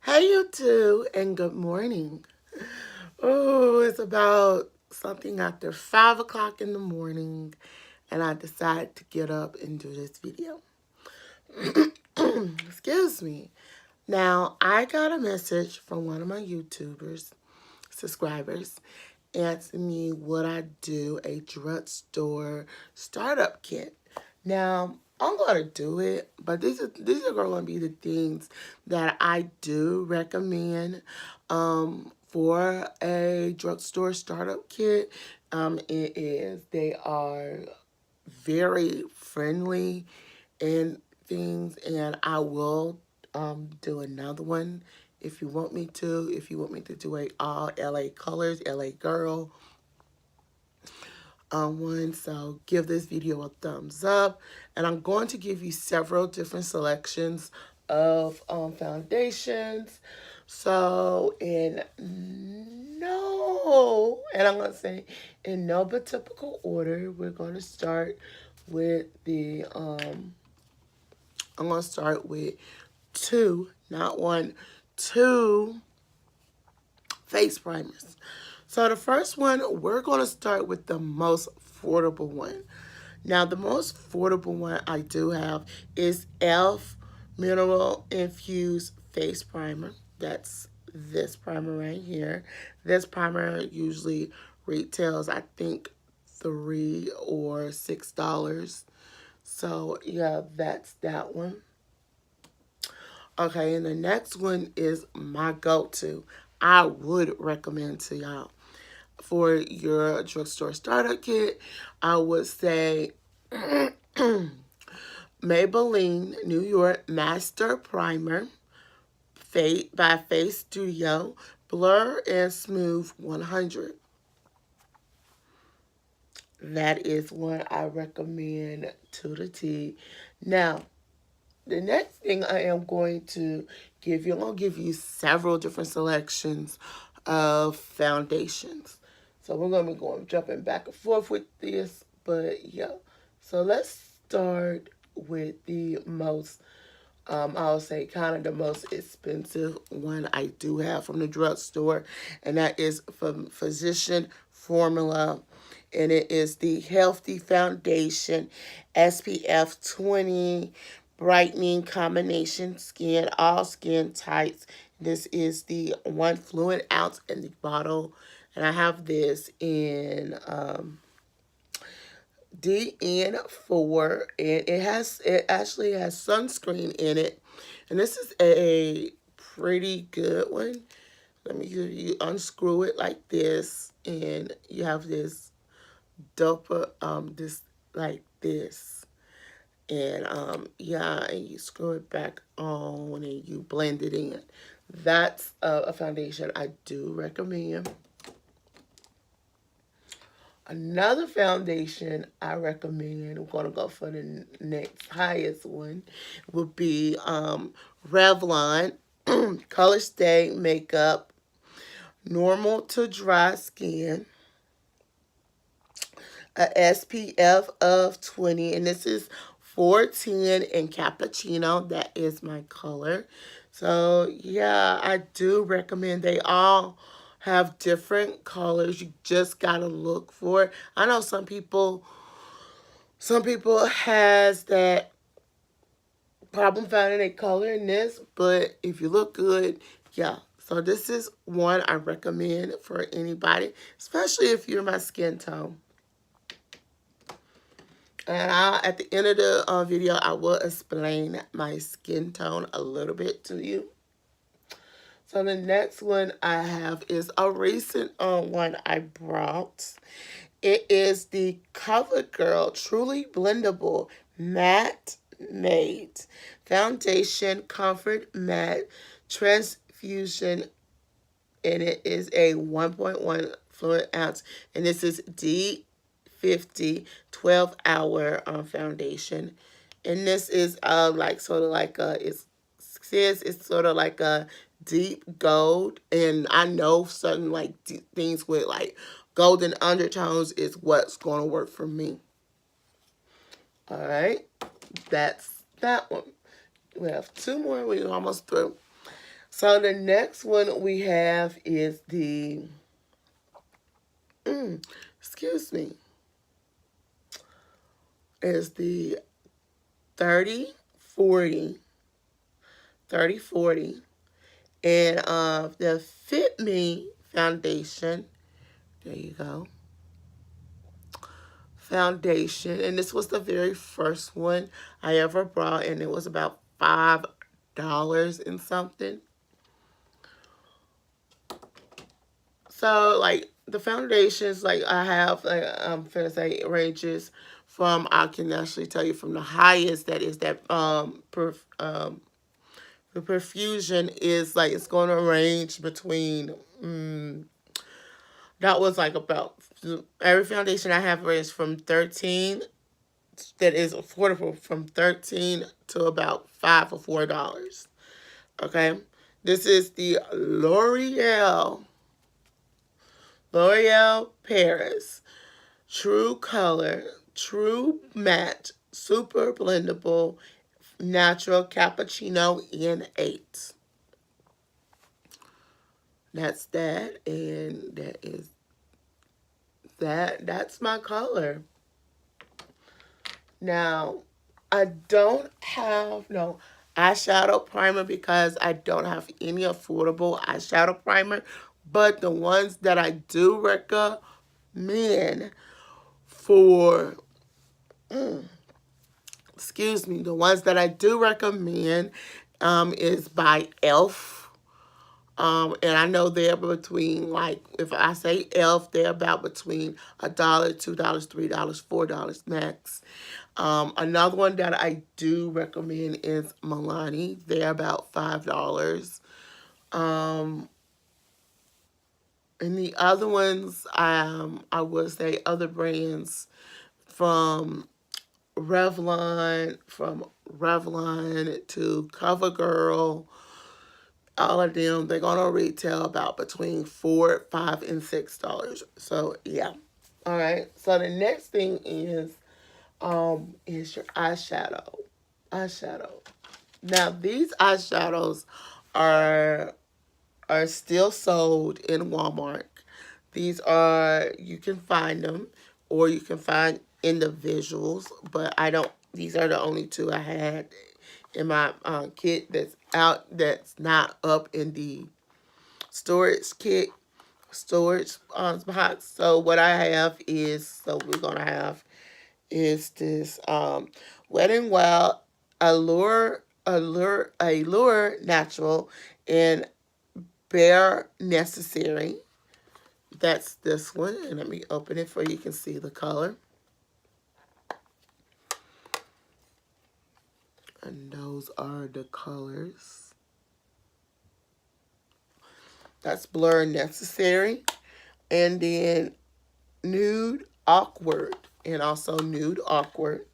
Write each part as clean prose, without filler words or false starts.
Hey, you two, and good morning. Oh, it's about something after 5 o'clock in the morning, and I decided to get up and do this video. Excuse me. Now, I got a message from one of my YouTubers, subscribers, asking me would I do a drugstore startup kit. Now, I'm gonna do it, but these are going to be the things that I do recommend for a drugstore startup kit. They are very friendly and things, and I will do another one if you want me to. If you want me to do a all LA colors, LA girl one. So give this video a thumbs up, and I'm going to give you several different selections of foundations. So I'm going to say in no but typical order, we're going to start with I'm going to start with two, not one, two face primers. So the first one, we're going to start with the most affordable one. Now, the most affordable one I do have is e.l.f. Mineral Infused Face Primer. That's this primer right here. This primer usually retails, I think, $3 or $6. So, yeah, that's that one. Okay, and the next one is my go-to. I would recommend to y'all for your drugstore starter kit. I would say Maybelline New York Master Primer by Face Studio Blur and Smooth 100. That is one I recommend to the T. Now, the next thing I am going to give you, I'm going to give you several different selections of foundations. So we're going to be jumping back and forth with this, but yeah. So let's start with the most, I'll say kind of the most expensive one I do have from the drugstore, and that is from Physician Formula, and it is the Healthy Foundation SPF 20 Brightening Combination Skin, all skin types. This is the 1 fluid ounce in the bottle, and I have this in DN4, and it actually has sunscreen in it, and this is a pretty good one. Let me give you unscrew it like this, and you have this doper this like this, and yeah, and you screw it back on and you blend it in. That's a foundation I do recommend. Another foundation I recommend, I'm going to go for the next highest one, would be Revlon Color Stay Makeup Normal to Dry Skin, a SPF of 20, and this is 410 in cappuccino. That is my color. So yeah, I do recommend. They all have different colors. You just gotta look for it. I know some people has that problem finding a color in this, but if you look good, yeah. So this is one I recommend for anybody, especially if you're my skin tone. And at the end of the video, I will explain my skin tone a little bit to you. So the next one I have is a recent one I brought. It is the CoverGirl Truly Blendable Matte Matte Foundation Comfort Matte Transfusion, and it is a 1.1 fluid ounce, and this is D50 12-hour foundation, and this is like sort of like it says it's sort of like a deep gold, and I know certain like things with like golden undertones is what's going to work for me. All right, that's that one. We have two more. We're almost through. So the next one we have is the, excuse me, is the 3040, 3040. And the Fit Me foundation, there you go, foundation. And this was the very first one I ever brought, and it was about $5 and something. So, like, the foundations, like, I have, like, I'm finna say, it ranges from, I can actually tell you from the highest, that is that, the perfusion is, like, it's going to range between, that was, like, about, every foundation I have ranged from 13, that is affordable, from 13 to about $5 or $4. Okay? This is the L'Oreal Paris True Color, True Matte, Super Blendable, Natural Cappuccino N8. That's that, and that is that. That's my color. Now, I don't have no eyeshadow primer because I don't have any affordable eyeshadow primer, but the ones that I do recommend for, excuse me, the ones that I do recommend is by e.l.f. And I know they're between, like, if I say e.l.f., they're about between $1, $2, $3, $4 max. Another one that I do recommend is Milani. They're about $5. And the other ones, I would say other brands from Revlon to CoverGirl, all of them, they're gonna retail about between $4, $5, and $6. So yeah. All right. So the next thing is your eyeshadow. Eyeshadow. Now these eyeshadows are still sold in Walmart. These are, you can find them, or you can find individuals, but I don't, these are the only two I had in my kit that's out, that's not up in the storage kit, storage box. So what I have is, so we're going to have is this Wet n Wild Allure Natural and Bare Necessary. That's this one. And let me open it for you can see the color. And those are the colors. That's Blur Necessary. And then Nude Awkward. And also Nude Awkward.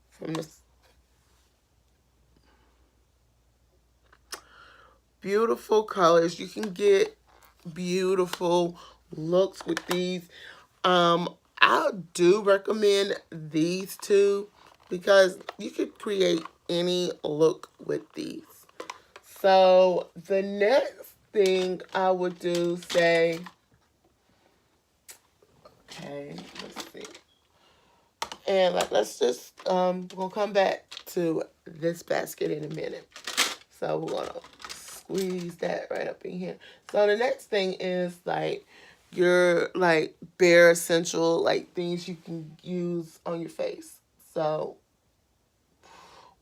From the beautiful colors. You can get beautiful looks with these. I do recommend these two because you could create any look with these. So the next thing I would do, say, okay, let's see. And let's just, we'll come back to this basket in a minute. So we're going to squeeze that right up in here. So the next thing is, like, your, like, bare essential, like, things you can use on your face. So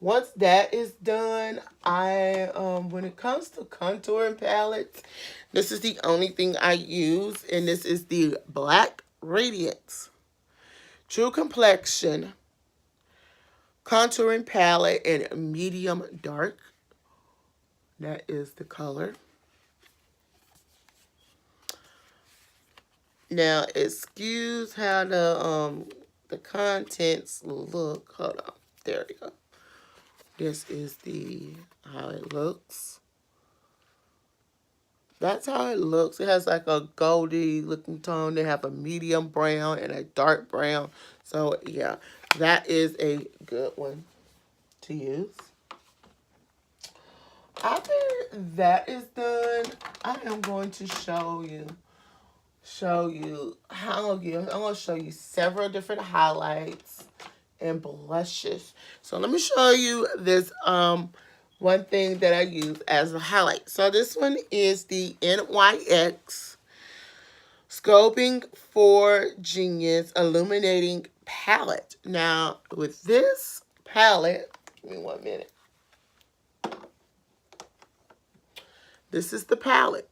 once that is done, when it comes to contouring palettes, this is the only thing I use, and this is the Black Radiance True Complexion Contouring Palette in Medium Dark. That is the color. Now, excuse how the contents look. Hold on. There we go. This is how it looks. That's how it looks. It has like a goldy looking tone. They have a medium brown and a dark brown. So, yeah, that is a good one to use. After that is done, I am going to show you how I'm going to show you several different highlights and blushes. So let me show you this one thing that I use as a highlight. So this one is the NYX Scoping for Genius Illuminating Palette. Now with this palette, give me 1 minute. This is the palette.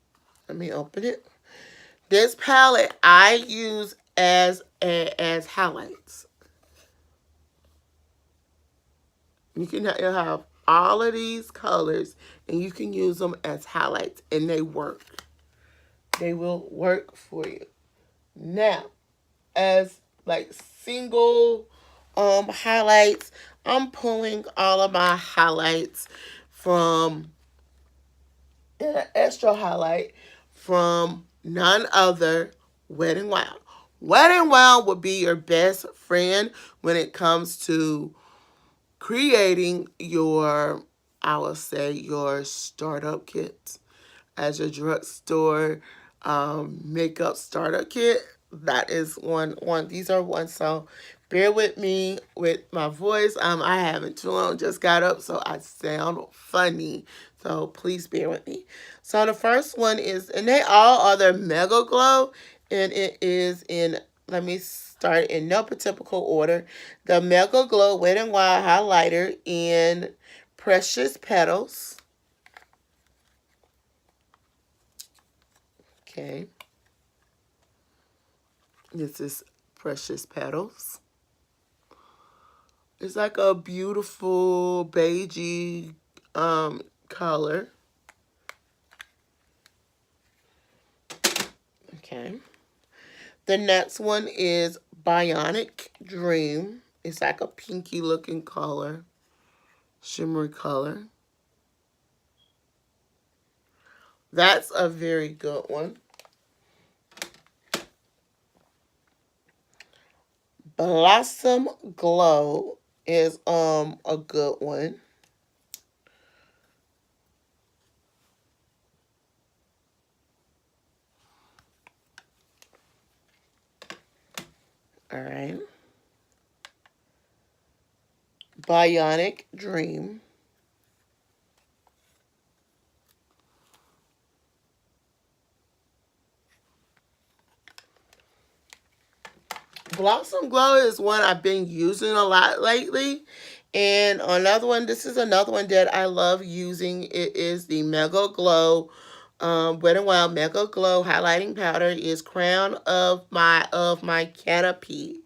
Let me open it. This palette I use as highlights. You can have all of these colors and you can use them as highlights and they work. They will work for you. Now, as like single highlights, I'm pulling all of my highlights from an extra highlight from none other Wet n Wild. Wet n Wild would be your best friend when it comes to creating your, I will say, your startup kits as your drugstore makeup starter kit. That is one. These are one. So bear with me with my voice. I haven't too long just got up, so I sound funny. So please bear with me. So the first one is, and they all are the Mega Glow, and it is in. Let me start in no typical order. The Mega Glow Wet n Wild highlighter in Precious Petals. Okay. This is Precious Petals. It's like a beautiful beigey color. Okay. The next one is Bionic Dream. It's like a pinky looking color. Shimmery color. That's a very good one. Blossom Glow is a good one. All right. Bionic Dream. Blossom Glow is one I've been using a lot lately. And another one, this is another one that I love using. It is the Mega Glow Wet n Wild Mega Glow highlighting powder. Is Crown of my Canopy.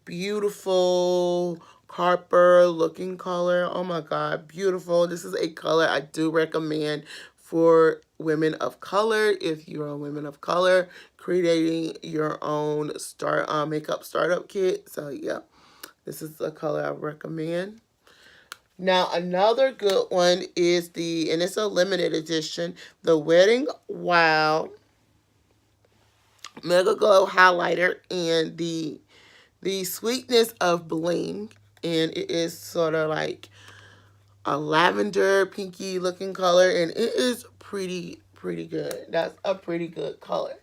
Beautiful copper looking color. Oh my god, beautiful. This is a color I do recommend for women of color. If you're a woman of color creating your own makeup startup kit. So yeah, this is a color I recommend. Now another good one is and it's a limited edition, the Wet n Wild Mega Glow highlighter and the Sweetness of Bling, and it is sort of like a lavender pinky looking color, and it is pretty good. That's a pretty good color.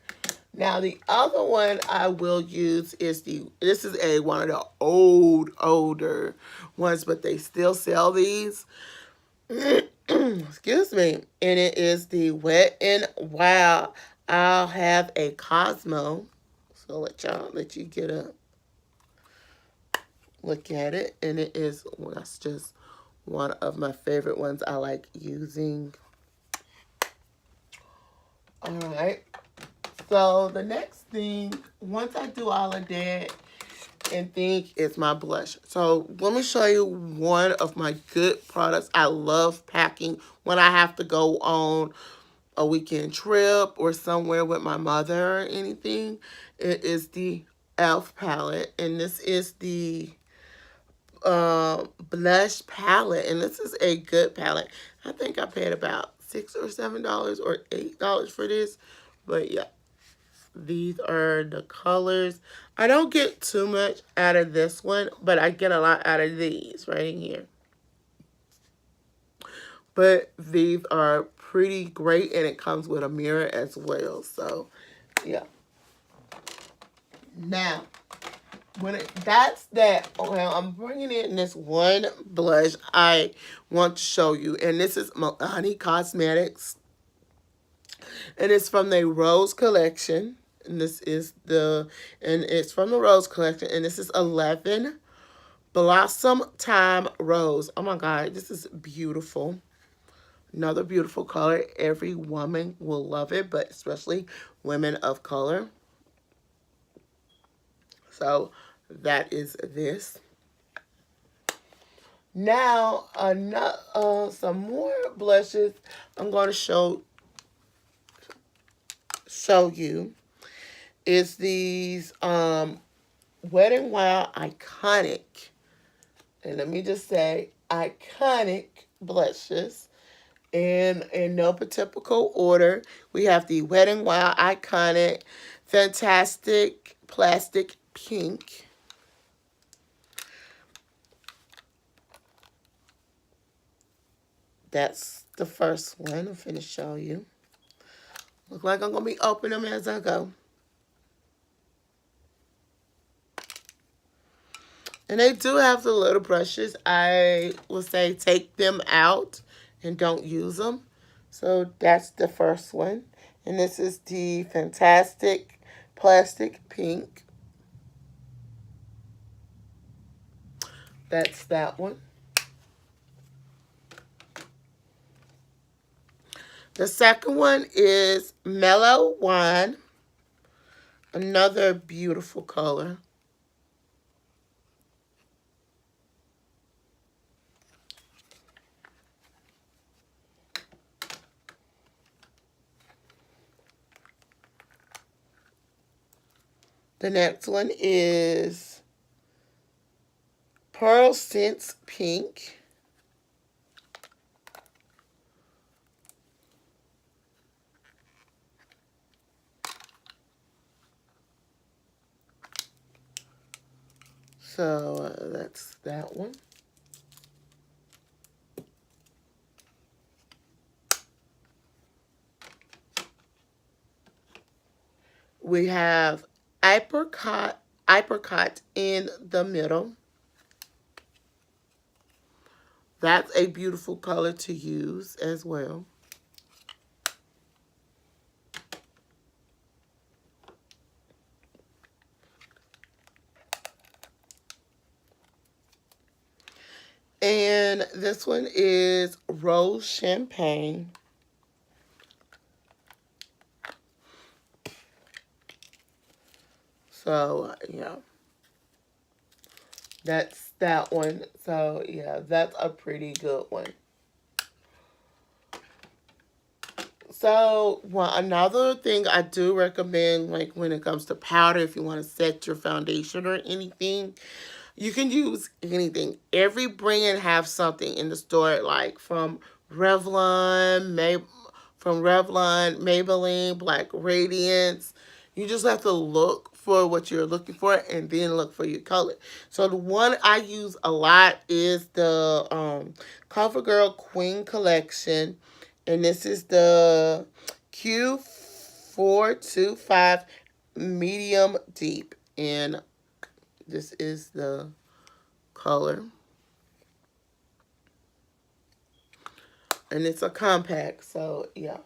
Now the other one I will use is this is one of the older ones, but they still sell these. Excuse me. And it is the Wet n Wild I'll Have a Cosmo. So let you get a look at it, and that's just one of my favorite ones I like using. All right. So the next thing, once I do all of that and think, is my blush. So let me show you one of my good products I love packing when I have to go on a weekend trip or somewhere with my mother or anything. It is the e.l.f. palette, and this is the blush palette, and this is a good palette. I think I paid about $6 or $7 or $8 for this, but yeah, these are the colors. I don't get too much out of this one, but I get a lot out of these right in here. But these are pretty great, and it comes with a mirror as well. So, yeah. Now, that's that. Okay, I'm bringing in this one blush I want to show you, and this is Milani Cosmetics, and it's from the Rose collection. And it's from the Rose collection, and this is 11 Blossom Time Rose. Oh my God, this is beautiful. Another beautiful color. Every woman will love it, but especially women of color. So that is this. Now, some more blushes I'm going to show you is these Wet n Wild Iconic, and let me just say iconic blushes. And in no typical order, we have the Wet n Wild Iconic Fantastic Plastic Pink. That's the first one. I'm finna show you. Look like I'm gonna be opening them as I go. And they do have the little brushes. I will say take them out and don't use them. So that's the first one. And this is the Fantastic Plastic Pink. That's that one. The second one is Mellow Wine. Another beautiful color. The next one is Pearl Sense Pink. So that's that one. We have apricot in the middle. That's a beautiful color to use as well. And this one is Rose Champagne. So, yeah. That's that one. So, yeah, that's a pretty good one. So, another thing I do recommend, like when it comes to powder, if you want to set your foundation or anything, you can use anything. Every brand have something in the store, like from Revlon, Maybelline, Black Radiance. You just have to look for what you're looking for and then look for your color. So the one I use a lot is the CoverGirl Queen Collection. And this is the Q425 Medium Deep. And this is the color. And it's a compact, so yeah.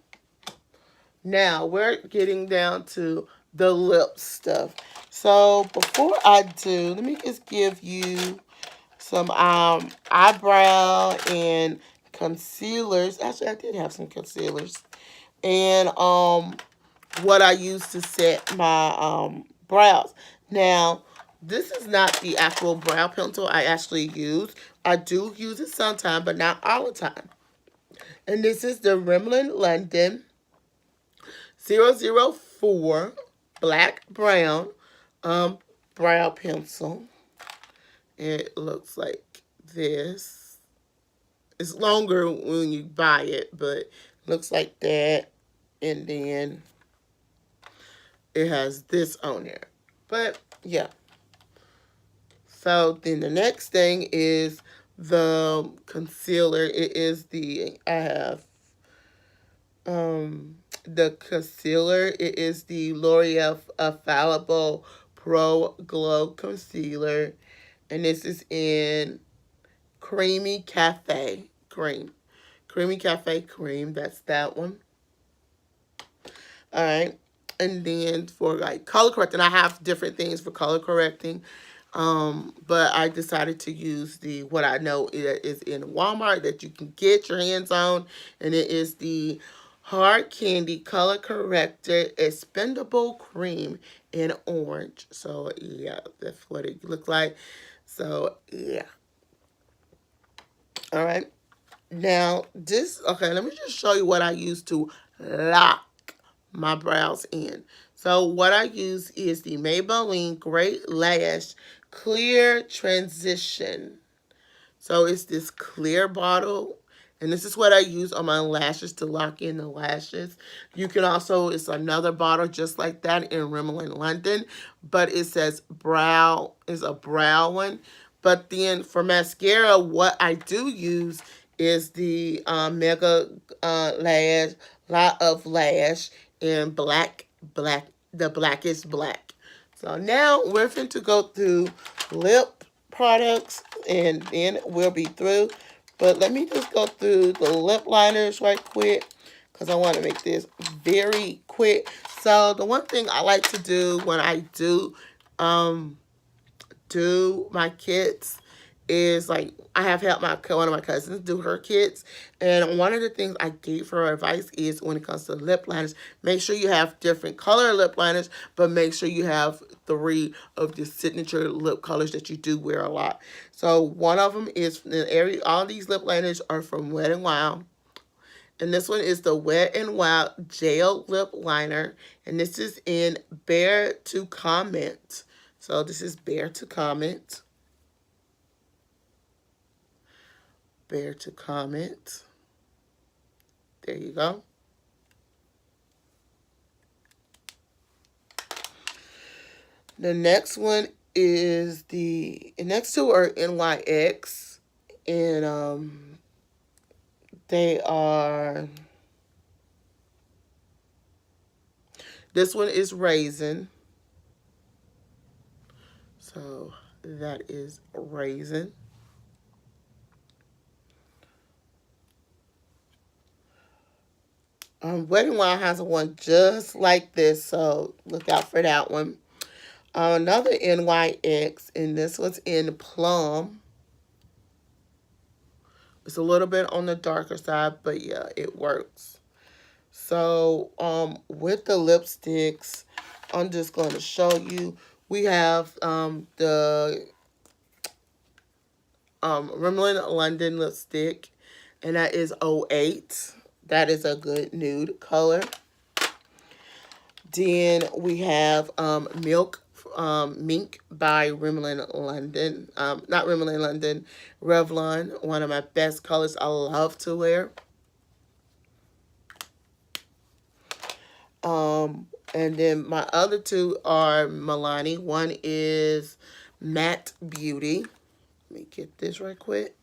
Now, we're getting down to the lip stuff. So, before I do, let me just give you some eyebrow and concealers. Actually, I did have some concealers. And what I use to set my brows. Now, this is not the actual brow pencil I actually use. I do use it sometimes, but not all the time. And this is the Rimmel London 004 Black Brown brow pencil. It looks like this. It's longer when you buy it, but it looks like that. And then it has this on there. But, yeah. So, then the next thing is the concealer. It is the, I have the concealer. It is the L'Oreal Infallible Pro Glow Concealer. And this is in Creamy Cafe Cream. Creamy Cafe Cream. That's that one. All right. And then for like color correcting, I have different things for color correcting. But I decided to use the what I know is in Walmart that you can get your hands on, and it is the Hard Candy Color Corrector Expendable Cream in orange. So yeah, that's what it looks like. So yeah. All right. Now this, okay, let me just show you what I use to lock my brows in. So what I use is the Maybelline Great Lash Clear Transition. So it's this clear bottle. And this is what I use on my lashes to lock in the lashes. You can also, it's another bottle just like that in Rimmel in London. But it says brow, is a brow one. But then for mascara, what I do use is the Mega Lash, Lot of Lash in the blackest black. So now we're going to go through lip products and then we'll be through. But let me just go through the lip liners right quick because I want to make this very quick. So the one thing I like to do when I do my kits is like I have helped one of my cousins do her kits, and one of the things I gave her advice is when it comes to lip liners, make sure you have different color lip liners, but make sure you have 3 of the signature lip colors that you do wear a lot. So one of them is all these lip liners are from Wet n Wild. And this one is the Wet n Wild Gel Lip Liner. And this is in Bear to Comment. So this is Bear to Comment. Bear to Comment. There you go. The next one is the next two are NYX. And they are, this one is Raisin. So that is Raisin. Wet n Wild has one just like this, so look out for that one. Another NYX, and this one's in Plum. It's a little bit on the darker side, but yeah, it works. So with the lipsticks, I'm just going to show you. We have the Rimmel in London lipstick, and that is 08. That is a good nude color. Then we have Mink by Rimmel in London. Not Rimmel in London, Revlon. One of my best colors I love to wear. And then my other two are Milani. One is Matte Beauty. Let me get this right quick.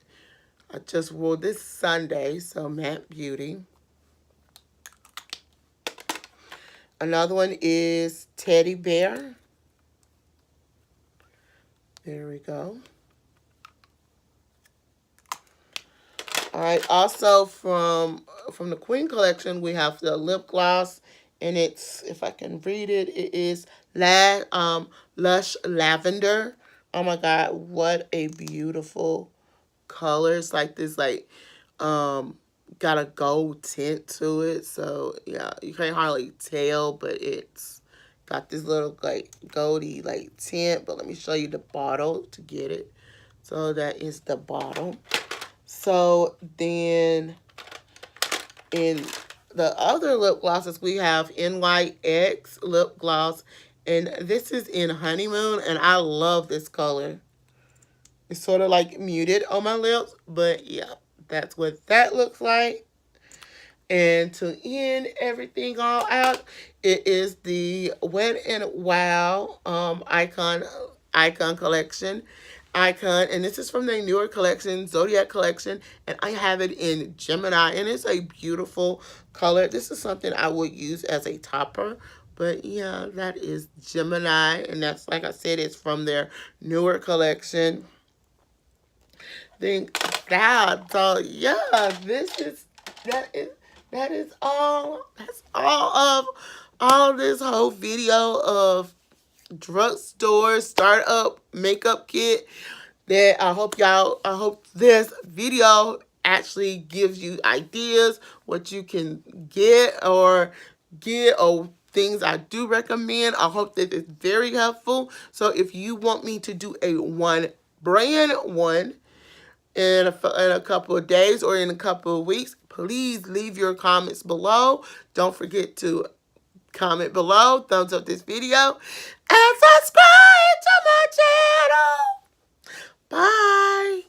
I just wore this Sunday, so Matte Beauty. Another one is Teddy Bear. There we go. All right. Also from the Queen collection, we have the lip gloss, and it's, if I can read it, it is Lush Lavender. Oh my God, what a beautiful color! It's like this, like got a gold tint to it. So yeah, you can't hardly tell, but it's got this little like goldy like tint. But let me show you the bottle to get it. So that is the bottle. So then in the other lip glosses, we have NYX lip gloss, and this is in Honeymoon, and I love this color. It's sort of like muted on my lips, but yeah, that's what that looks like. And to end everything all out, it is the Wet n Wild Icon Collection. icon, and this is from their newer collection, Zodiac collection, and I have it in Gemini, and it's a beautiful color. This is something I would use as a topper, but yeah, that is Gemini, and that's, like I said, it's from their newer collection. Then that, so yeah, this is that is that is all. That's all this whole video of Drugstore startup makeup kit. That I hope this video actually gives you ideas what you can get or things I do recommend. I hope that it's very helpful. So if you want me to do a one brand one in a couple of days or in a couple of weeks, please leave your comments below. Don't forget to comment below, thumbs up this video, and subscribe to my channel. Bye.